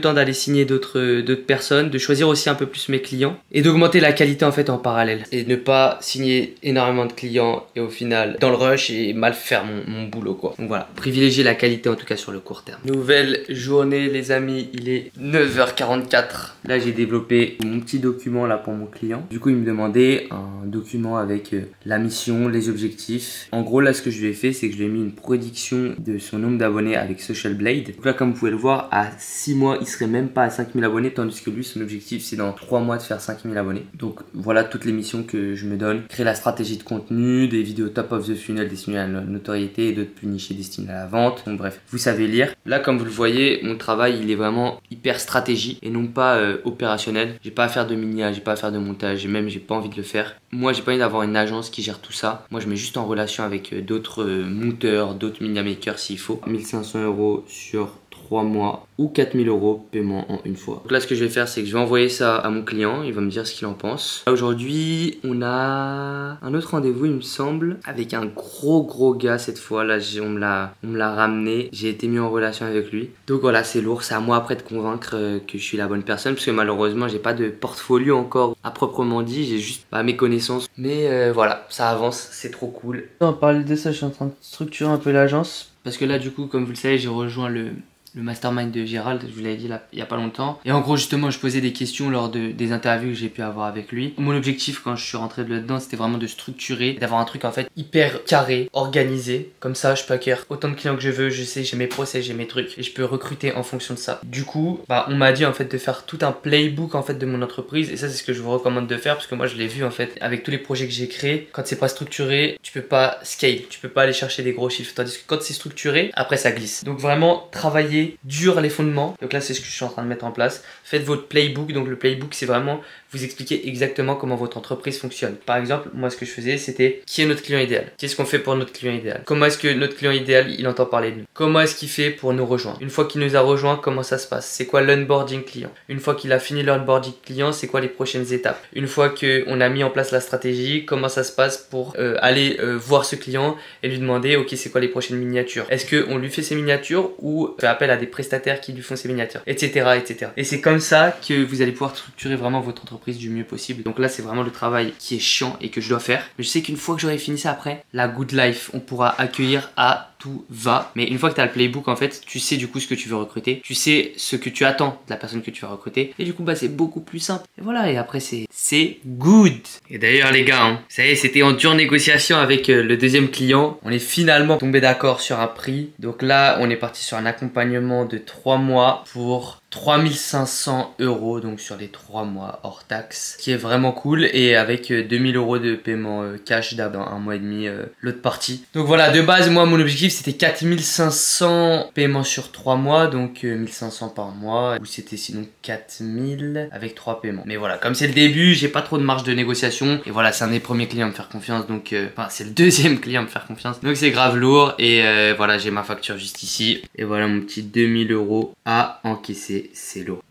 temps d'aller signer d'autres personnes, de choisir aussi un peu plus mes clients et d'augmenter la qualité en fait en parallèle et de ne pas signer énormément de clients et au final dans le rush et mal faire mon boulot quoi. Donc voilà, privilégier la qualité en tout cas sur le court terme. Nouvelle journée les amis, il est 9h44. Là j'ai développé mon petit document là pour mon client. Du coup il me demandait un document avec la mission, les objectifs. En gros là ce que je lui ai fait c'est que je lui ai mis une prédiction de son nombre d'abonnés avec Social Blade. Donc là comme vous pouvez le voir, à 6 mois il serait même pas à 5000 abonnés, tandis que lui son objectif c'est dans 3 mois de faire 5000 abonnés. Donc voilà toutes les missions que je me donne. Créer la stratégie de contenu, des vidéos top of the funnel destinées à la notoriété et d'autres plus nichées destinées à la vente. Donc bref, vous savez lire. Là comme vous le voyez, mon travail il est vraiment hyper stratégie et non pas opérationnel. J'ai pas à faire de miniage, j'ai pas à faire de montage, et même j'ai pas envie de le faire. Moi j'ai pas envie d'avoir une agence qui gère tout ça. Moi je mets juste en relation avec d'autres monteurs, d'autres media makers s'il faut. 1500 € sur 3 mois ou 4000 € paiement en une fois. Donc là ce que je vais faire c'est que je vais envoyer ça à mon client, il va me dire ce qu'il en pense. Aujourd'hui on a un autre rendez-vous il me semble avec un gros gars cette fois. Là on me l'a ramené, j'ai été mis en relation avec lui. Donc voilà c'est lourd, c'est à moi après de convaincre que je suis la bonne personne parce que malheureusement j'ai pas de portfolio encore à proprement dit, j'ai juste mes connaissances. Mais voilà, ça avance, c'est trop cool. En parler de ça, je suis en train de structurer un peu l'agence parce que là du coup comme vous le savez j'ai rejoint le mastermind de Gérald, je vous l'avais dit là il y a pas longtemps. Et en gros justement je posais des questions lors des interviews que j'ai pu avoir avec lui. Mon objectif quand je suis rentré là-dedans c'était vraiment de structurer, d'avoir un truc en fait hyper carré, organisé. Comme ça je peux acquérir autant de clients que je veux, je sais, j'ai mes process, j'ai mes trucs et je peux recruter en fonction de ça. Du coup on m'a dit en fait de faire tout un playbook en fait de mon entreprise et ça c'est ce que je vous recommande de faire parce que moi je l'ai vu en fait avec tous les projets que j'ai créés. Quand c'est pas structuré tu peux pas scale, tu peux pas aller chercher des gros chiffres, tandis que quand c'est structuré après ça glisse. Donc vraiment travailler dur les fondements. Donc là c'est ce que je suis en train de mettre en place. Faites votre playbook. Donc le playbook c'est vraiment vous expliquer exactement comment votre entreprise fonctionne. Par exemple moi ce que je faisais c'était qui est notre client idéal, qu'est-ce qu'on fait pour notre client idéal, comment est-ce que notre client idéal il entend parler de nous, comment est-ce qu'il fait pour nous rejoindre, une fois qu'il nous a rejoint comment ça se passe, c'est quoi l'onboarding client, une fois qu'il a fini l'onboarding client c'est quoi les prochaines étapes, une fois qu'on a mis en place la stratégie comment ça se passe pour aller voir ce client et lui demander ok c'est quoi les prochaines miniatures, est-ce qu'on lui fait ses miniatures ou on fait appel à des prestataires qui lui font ses miniatures, etc. Et c'est comme ça que vous allez pouvoir structurer vraiment votre entreprise du mieux possible. Donc là c'est vraiment le travail qui est chiant et que je dois faire, mais je sais qu'une fois que j'aurai fini ça après, la good life, on pourra accueillir à tout va. Mais une fois que tu as le playbook en fait, tu sais du coup ce que tu veux recruter, tu sais ce que tu attends de la personne que tu vas recruter et du coup c'est beaucoup plus simple. Et voilà, et après c'est good. Et d'ailleurs les gars, ça y est, c'était en dure négociation avec le deuxième client. On est finalement tombé d'accord sur un prix. Donc là on est parti sur un accompagnement de 3 mois pour 3500 €, donc sur les 3 mois hors taxe, qui est vraiment cool, et avec 2000 € de paiement cash dans un mois et demi l'autre partie. Donc voilà, de base moi mon objectif c'était 4500 paiements sur 3 mois, donc 1500 par mois, ou c'était sinon 4000 avec 3 paiements. Mais voilà, comme c'est le début, j'ai pas trop de marge de négociation, et voilà, c'est un des premiers clients à me faire confiance, donc enfin c'est le deuxième client à me faire confiance, donc c'est grave lourd, et voilà, j'ai ma facture juste ici, et voilà mon petit 2000 € à encaisser. C'est lourd.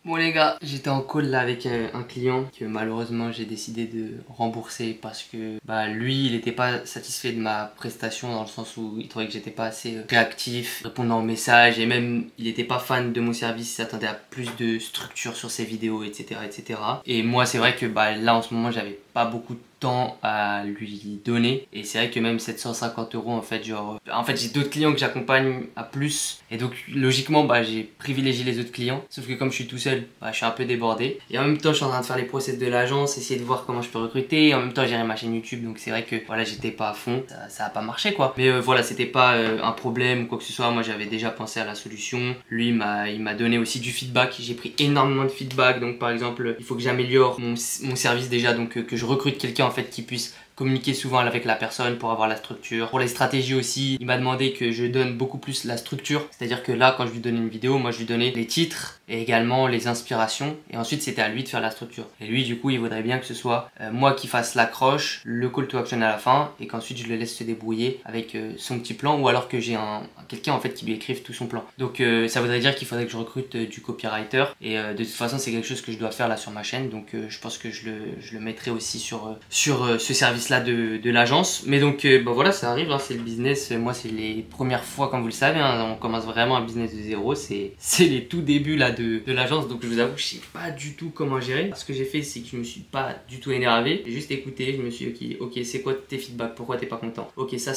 Bon les gars, j'étais en call là avec un client que malheureusement j'ai décidé de rembourser parce que lui il était pas satisfait de ma prestation dans le sens où il trouvait que j'étais pas assez réactif, répondant aux messages, et même il était pas fan de mon service, il s'attendait à plus de structure sur ses vidéos, etc. Et moi c'est vrai que là en ce moment j'avais pas beaucoup de temps à lui donner, et c'est vrai que même 750 € en fait, j'ai d'autres clients que j'accompagne à plus, et donc logiquement j'ai privilégié les autres clients, sauf que comme je suis tout seul, je suis un peu débordé, et en même temps je suis en train de faire les process de l'agence, essayer de voir comment je peux recruter, et en même temps gérer ma chaîne YouTube, donc c'est vrai que voilà, j'étais pas à fond, ça a pas marché quoi, mais voilà, c'était pas un problème ou quoi que ce soit. Moi j'avais déjà pensé à la solution, lui il m'a donné aussi du feedback, j'ai pris énormément de feedback, donc par exemple il faut que j'améliore mon service déjà, donc que je recrute quelqu'un en fait qui puisse communiquer souvent avec la personne pour avoir la structure. Pour les stratégies aussi, il m'a demandé que je donne beaucoup plus la structure. C'est-à-dire que là, quand je lui donnais une vidéo, moi je lui donnais les titres et également les inspirations. Et ensuite, c'était à lui de faire la structure. Et lui, du coup, il voudrait bien que ce soit moi qui fasse l'accroche, le call to action à la fin, et qu'ensuite je le laisse se débrouiller avec son petit plan, ou alors que j'ai quelqu'un en fait qui lui écrive tout son plan. Donc ça voudrait dire qu'il faudrait que je recrute du copywriter. Et de toute façon, c'est quelque chose que je dois faire là sur ma chaîne. Donc je pense que je le mettrai aussi sur ce service là de l'agence. Mais donc voilà, ça arrive, hein, c'est le business. Moi c'est les premières fois, comme vous le savez, hein, on commence vraiment un business de zéro, c'est les tout débuts là de l'agence. Donc je vous avoue que je sais pas du tout comment gérer. Ce que j'ai fait, c'est que je me suis pas du tout énervé, j'ai juste écouté, je me suis dit ok, c'est quoi tes feedbacks, pourquoi t'es pas content, ok ça,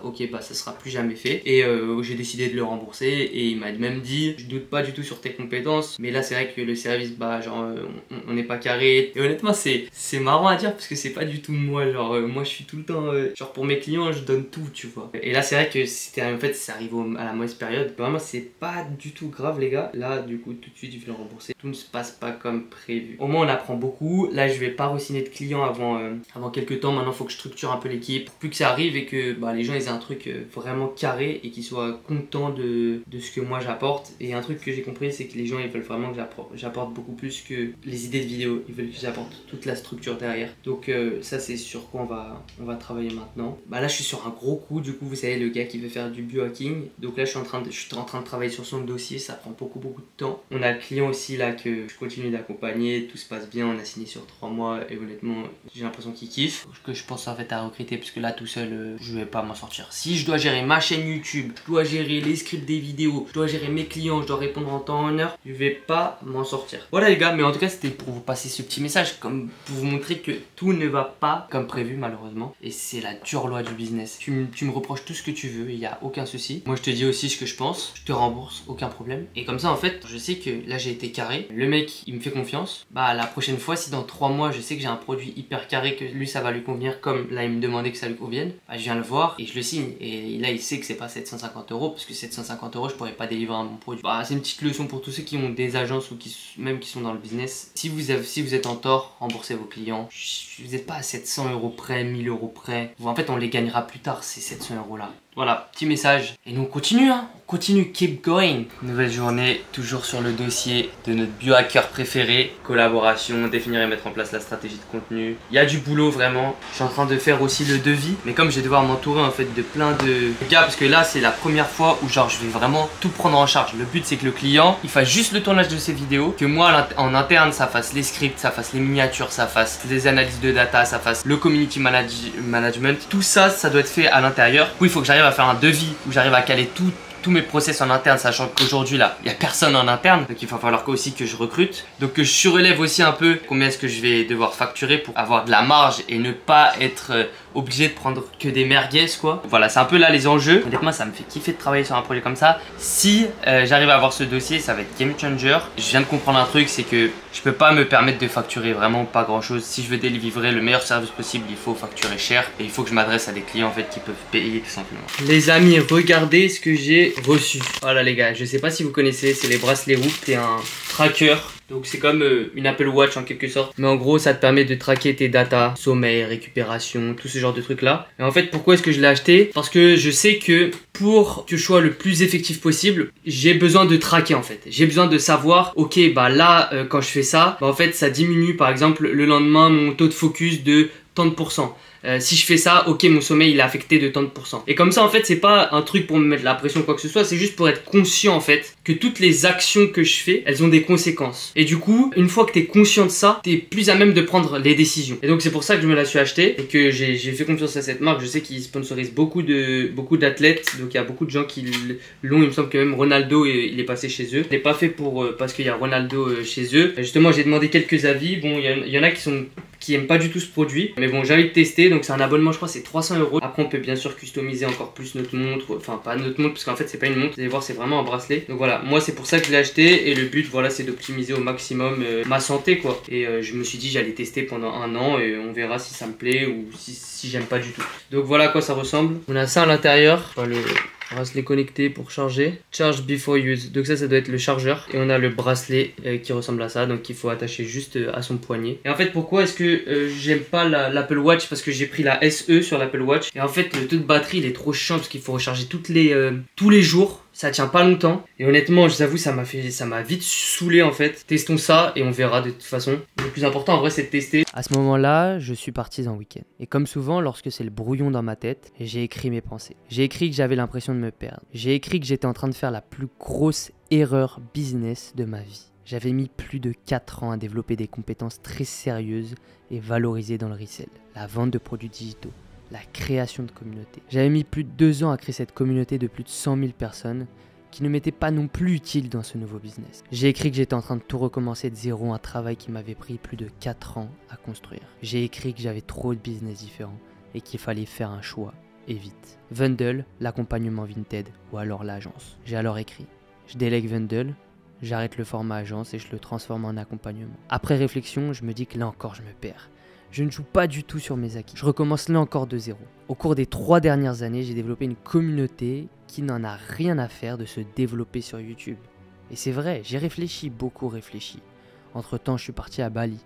ok ça sera plus jamais fait, et j'ai décidé de le rembourser, et il m'a même dit je doute pas du tout sur tes compétences, mais là c'est vrai que le service on n'est pas carré, et honnêtement c'est marrant à dire parce que c'est pas du tout moi, moi je suis tout le temps pour mes clients je donne tout, tu vois, et là c'est vrai que en fait ça arrive à la mauvaise période. Vraiment c'est pas du tout grave les gars, là du coup tout de suite je vais le rembourser, tout ne se passe pas comme prévu. Au moins on apprend beaucoup, là je vais pas re-signer de clients avant quelques temps. Maintenant il faut que je structure un peu l'équipe pour plus que ça arrive et que les gens aient un truc vraiment carré et qu'ils soient contents de ce que moi j'apporte. Et un truc que j'ai compris, c'est que les gens ils veulent vraiment que j'apporte beaucoup plus que les idées de vidéo, ils veulent que j'apporte toute la structure derrière. Donc ça c'est sur quoi on va travailler maintenant. Là je suis sur un gros coup, du coup vous savez, le gars qui veut faire du biohacking, donc là je suis en train de travailler sur son dossier, ça prend beaucoup de temps. On a le client aussi là que je continue d'accompagner, tout se passe bien, on a signé sur 3 mois et honnêtement j'ai l'impression qu'il kiffe. Que je pense en fait à recruter, parce que là tout seul je vais pas m'en sortir. Si je dois gérer ma chaîne YouTube, je dois gérer les scripts des vidéos, je dois gérer mes clients, je dois répondre en temps en heure, je vais pas m'en sortir. Voilà les gars, mais en tout cas c'était pour vous passer ce petit message, comme pour vous montrer que tout ne va pas comme prévu malheureusement, et c'est la dure loi du business. Tu me reproches tout ce que tu veux, il n'y a aucun souci. Moi je te dis aussi ce que je pense, je te rembourse, aucun problème. Et comme ça en fait je sais que là j'ai été carré, le mec il me fait confiance, la prochaine fois si dans 3 mois je sais que j'ai un produit hyper carré, que lui ça va lui convenir, comme là il me demandait que ça lui convienne, je viens le voir et je le signe. Et là il sait que c'est pas 750 €, parce que 750 € je pourrais pas délivrer un bon produit. C'est une petite leçon pour tous ceux qui ont des agences ou qui sont dans le business. Si vous êtes en tort, remboursez vos clients. Vous n'êtes pas à 700 € près, 1000 € près. En fait on les gagnera plus tard ces 700 € là. Voilà, petit message. Et nous on continue, hein. On continue, keep going. Nouvelle journée, toujours sur le dossier de notre biohacker préféré. Collaboration, définir et mettre en place la stratégie de contenu. Il y a du boulot vraiment. Je suis en train de faire aussi le devis. Mais comme je vais devoir m'entourer en fait de plein de gars, parce que là c'est la première fois où je vais vraiment tout prendre en charge. Le but c'est que le client, il fasse juste le tournage de ses vidéos. Que moi en interne, ça fasse les scripts, ça fasse les miniatures, ça fasse des analyses de data, ça fasse le community management. Tout ça, ça doit être fait à l'intérieur. Oui, il faut que j'arrive à faire un devis où j'arrive à caler tous mes process en interne, sachant qu'aujourd'hui là il n'y a personne en interne, donc il va falloir aussi que je recrute, donc que je surélève aussi un peu combien est-ce que je vais devoir facturer pour avoir de la marge et ne pas être obligé de prendre que des merguez quoi. Voilà, c'est un peu là les enjeux. Honnêtement ça me fait kiffer de travailler sur un projet comme ça. Si j'arrive à avoir ce dossier, ça va être game changer. Je viens de comprendre un truc, c'est que je peux pas me permettre de facturer vraiment pas grand chose. Si je veux délivrer le meilleur service possible, il faut facturer cher, et il faut que je m'adresse à des clients en fait qui peuvent payer tout simplement. Les amis, regardez ce que j'ai reçu. Voilà les gars, je sais pas si vous connaissez, c'est les bracelets Whoop. C'est un tracker. Donc c'est comme une Apple Watch en quelque sorte. Mais en gros ça te permet de traquer tes datas, sommeil, récupération, tout ce genre de trucs là. Et en fait pourquoi est-ce que je l'ai acheté? Parce que je sais que pour que je sois le plus effectif possible, j'ai besoin de traquer en fait. J'ai besoin de savoir, ok là quand je fais ça, en fait ça diminue par exemple le lendemain mon taux de focus de tant de %. Si je fais ça, ok mon sommeil il est affecté de tant de %. Et comme ça en fait c'est pas un truc pour me mettre la pression ou quoi que ce soit, c'est juste pour être conscient en fait que toutes les actions que je fais, elles ont des conséquences. Et du coup, une fois que tu es conscient de ça, tu es plus à même de prendre les décisions. Et donc c'est pour ça que je me la suis acheté et que j'ai fait confiance à cette marque. Je sais qu'ils sponsorisent beaucoup d'athlètes, donc il y a beaucoup de gens qui l'ont. Il me semble que même Ronaldo il est passé chez eux. Je l'ai pas fait parce qu'il y a Ronaldo chez eux. Justement j'ai demandé quelques avis. Bon il y en a qui sont qui aiment pas du tout ce produit. Mais bon, j'ai envie de tester, donc c'est un abonnement, je crois, c'est 300 €. Après, on peut bien sûr customiser encore plus notre montre, enfin pas notre montre, parce qu'en fait, c'est pas une montre. Vous allez voir, c'est vraiment un bracelet. Donc voilà, moi, c'est pour ça que je l'ai acheté. Et le but, voilà, c'est d'optimiser au maximum ma santé, quoi. Et je me suis dit, j'allais tester pendant 1 an et on verra si ça me plaît ou si j'aime pas du tout. Donc voilà à quoi ça ressemble. On a ça à l'intérieur. Enfin, le bracelet connecté pour charger. Charge before use. Donc ça doit être le chargeur. Et on a le bracelet qui ressemble à ça. Donc il faut attacher juste à son poignet. Et en fait, pourquoi est-ce que j'aime pas l'Apple Watch? Parce que j'ai pris la SE sur l'Apple Watch. Et en fait, le taux de batterie, il est trop chiant parce qu'il faut recharger tous les jours. Ça tient pas longtemps. Et honnêtement, je vous avoue, ça m'a vite saoulé en fait. Testons ça et on verra de toute façon. Le plus important en vrai, c'est de tester. À ce moment-là, je suis parti en week-end. Et comme souvent, lorsque c'est le brouillon dans ma tête, j'ai écrit mes pensées. J'ai écrit que j'avais l'impression de me perdre. J'ai écrit que j'étais en train de faire la plus grosse erreur business de ma vie. J'avais mis plus de 4 ans à développer des compétences très sérieuses et valorisées dans le resell, la vente de produits digitaux, la création de communautés. J'avais mis plus de 2 ans à créer cette communauté de plus de 100 000 personnes qui ne m'étaient pas non plus utiles dans ce nouveau business. J'ai écrit que j'étais en train de tout recommencer de zéro, un travail qui m'avait pris plus de 4 ans à construire. J'ai écrit que j'avais trop de business différents et qu'il fallait faire un choix et vite. Vendel, l'accompagnement Vinted ou alors l'agence. J'ai alors écrit, je délègue Vendel, j'arrête le format agence et je le transforme en accompagnement. Après réflexion, je me dis que là encore je me perds. Je ne joue pas du tout sur mes acquis. Je recommence là encore de zéro. Au cours des 3 dernières années, j'ai développé une communauté qui n'en a rien à faire de se développer sur YouTube. Et c'est vrai, j'ai réfléchi, beaucoup réfléchi. Entre-temps, je suis parti à Bali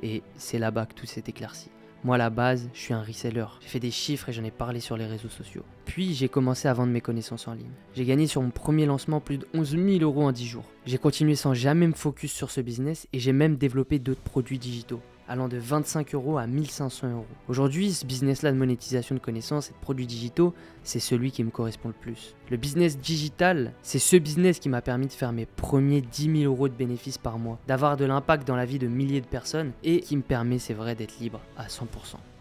et c'est là-bas que tout s'est éclairci. Moi, à la base, je suis un reseller. J'ai fait des chiffres et j'en ai parlé sur les réseaux sociaux. Puis, j'ai commencé à vendre mes connaissances en ligne. J'ai gagné sur mon premier lancement plus de 11 000 € en 10 jours. J'ai continué sans jamais me focus sur ce business et j'ai même développé d'autres produits digitaux, allant de 25 € à 1500 €. Aujourd'hui, ce business-là de monétisation de connaissances et de produits digitaux, c'est celui qui me correspond le plus. Le business digital, c'est ce business qui m'a permis de faire mes premiers 10 000 € de bénéfices par mois, d'avoir de l'impact dans la vie de milliers de personnes et qui me permet, c'est vrai, d'être libre à 100%.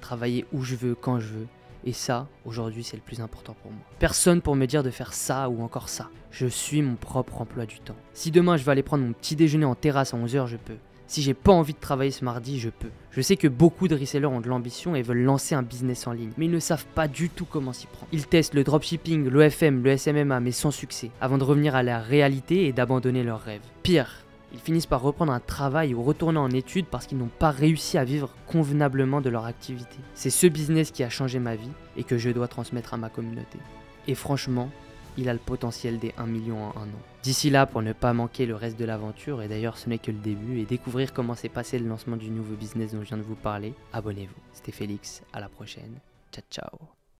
Travailler où je veux, quand je veux. Et ça, aujourd'hui, c'est le plus important pour moi. Personne pour me dire de faire ça ou encore ça. Je suis mon propre emploi du temps. Si demain, je vais aller prendre mon petit déjeuner en terrasse à 11 h, je peux. Si j'ai pas envie de travailler ce mardi, je peux. Je sais que beaucoup de resellers ont de l'ambition et veulent lancer un business en ligne, mais ils ne savent pas du tout comment s'y prendre. Ils testent le dropshipping, l'OFM, le SMMA, mais sans succès, avant de revenir à la réalité et d'abandonner leurs rêves. Pire, ils finissent par reprendre un travail ou retourner en études parce qu'ils n'ont pas réussi à vivre convenablement de leur activité. C'est ce business qui a changé ma vie et que je dois transmettre à ma communauté. Et franchement, il a le potentiel des 1 million en 1 an. D'ici là, pour ne pas manquer le reste de l'aventure, et d'ailleurs ce n'est que le début, et découvrir comment s'est passé le lancement du nouveau business dont je viens de vous parler, abonnez-vous. C'était Félix, à la prochaine. Ciao ciao.